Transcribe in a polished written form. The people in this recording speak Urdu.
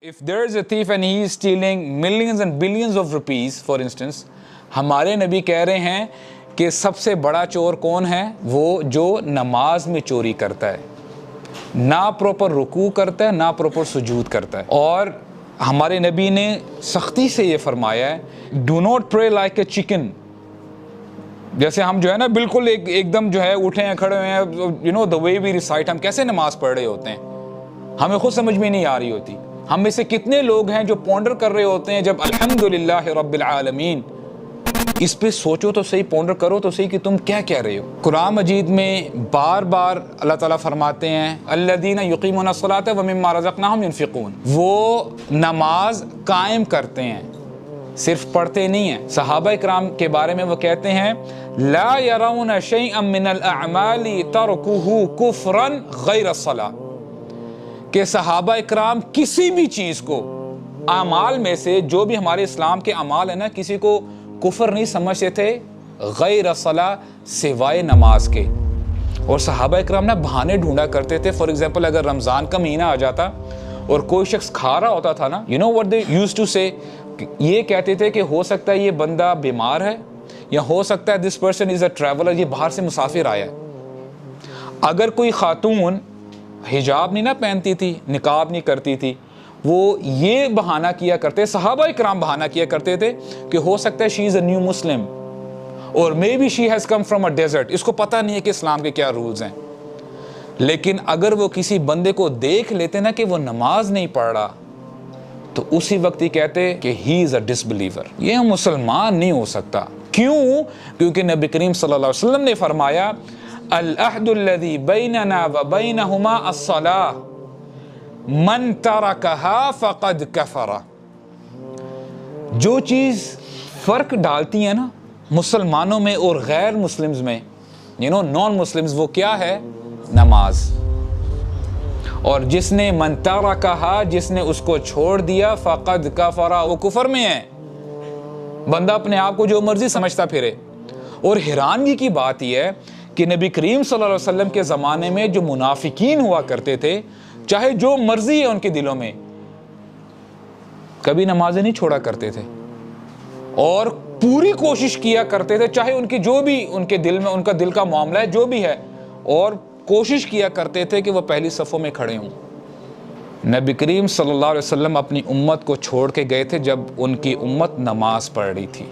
If there is a thief and he is stealing millions and billions of rupees, for instance, ہمارے نبی کہہ رہے ہیں کہ سب سے بڑا چور کون ہے؟ وہ جو نماز میں چوری کرتا ہے، نہ پروپر رکوع کرتا ہے، نہ پروپر سجود کرتا ہے۔ اور ہمارے نبی نے سختی سے یہ فرمایا ہے ڈو ناٹ پرے لائک اے چکن، جیسے ہم جو ہے نا بالکل ایک دم جو ہے اٹھے ہیں کھڑے ہوئے ہیں، you know the way we recite، ہم کیسے نماز پڑھ رہے ہوتے ہیں ہمیں خود سمجھ میں نہیں آ رہی ہوتی۔ ہم میں سے کتنے لوگ ہیں جو پونڈر کر رہے ہوتے ہیں جب الحمدللہ رب العالمین، اس پہ سوچو تو صحیح، پونڈر کرو تو صحیح کہ تم کیا کہہ رہے ہو۔ قرآن مجید میں بار بار اللہ تعالیٰ فرماتے ہیں الذین یقیمون الصلاۃ ومما رزقناہم ینفقون، وہ نماز قائم کرتے ہیں، صرف پڑھتے نہیں ہیں۔ صحابہ اکرام کے بارے میں وہ کہتے ہیں لا یرون شیئا من الاعمال ترکہ کفرا غیر الصلاۃ، کہ صحابہ اکرام کسی بھی چیز کو اعمال میں سے، جو بھی ہمارے اسلام کے اعمال ہیں نا، کسی کو کفر نہیں سمجھتے تھے غیر الصلاۃ، سوائے نماز کے۔ اور صحابہ اکرام نا بہانے ڈھونڈا کرتے تھے۔ فار ایگزامپل اگر رمضان کا مہینہ آ جاتا اور کوئی شخص کھا رہا ہوتا تھا نا، you know what they used to say، یہ کہتے تھے کہ ہو سکتا ہے یہ بندہ بیمار ہے، یا ہو سکتا ہے this person is a traveler، یہ باہر سے مسافر آیا ہے۔ اگر کوئی خاتون حجاب نہیں نہ پہنتی تھی، نقاب نہیں کرتی تھی، وہ یہ بہانہ کیا کرتے، صحابہ اکرام بہانہ کیا کرتے تھے کہ ہو سکتا ہے she is a new Muslim اور maybe she has come from a desert، اس کو پتہ نہیں ہے کہ اسلام کے کیا رولز ہیں۔ لیکن اگر وہ کسی بندے کو دیکھ لیتے نا کہ وہ نماز نہیں پڑھ رہا، تو اسی وقت ہی کہتے کہ he is a disbeliever، یہ مسلمان نہیں ہو سکتا۔ کیوں؟ کیونکہ نبی کریم صلی اللہ علیہ وسلم نے فرمایا العہد الذی بیننا وبینہما الصلاۃ من ترکہا فقد کفر، جو چیز فرق ڈالتی ہے نا مسلمانوں میں اور غیر مسلمز میں، نان مسلمز، وہ کیا ہے؟ نماز۔ اور جس نے من ترکہا، جس نے اس کو چھوڑ دیا، فقد کفر، وہ کفر میں ہے۔ بندہ اپنے آپ کو جو مرضی سمجھتا پھرے۔ اور حیرانگی کی بات یہ ہے کہ نبی کریم صلی اللہ علیہ وسلم کے زمانے میں جو منافقین ہوا کرتے تھے، چاہے جو مرضی ہے ان کے دلوں میں، کبھی نمازیں نہیں چھوڑا کرتے تھے، اور پوری کوشش کیا کرتے تھے، چاہے ان کی جو بھی ان کے دل میں، ان کا دل کا معاملہ ہے جو بھی ہے، اور کوشش کیا کرتے تھے کہ وہ پہلی صفوں میں کھڑے ہوں۔ نبی کریم صلی اللہ علیہ وسلم اپنی امت کو چھوڑ کے گئے تھے جب ان کی امت نماز پڑھ رہی تھی۔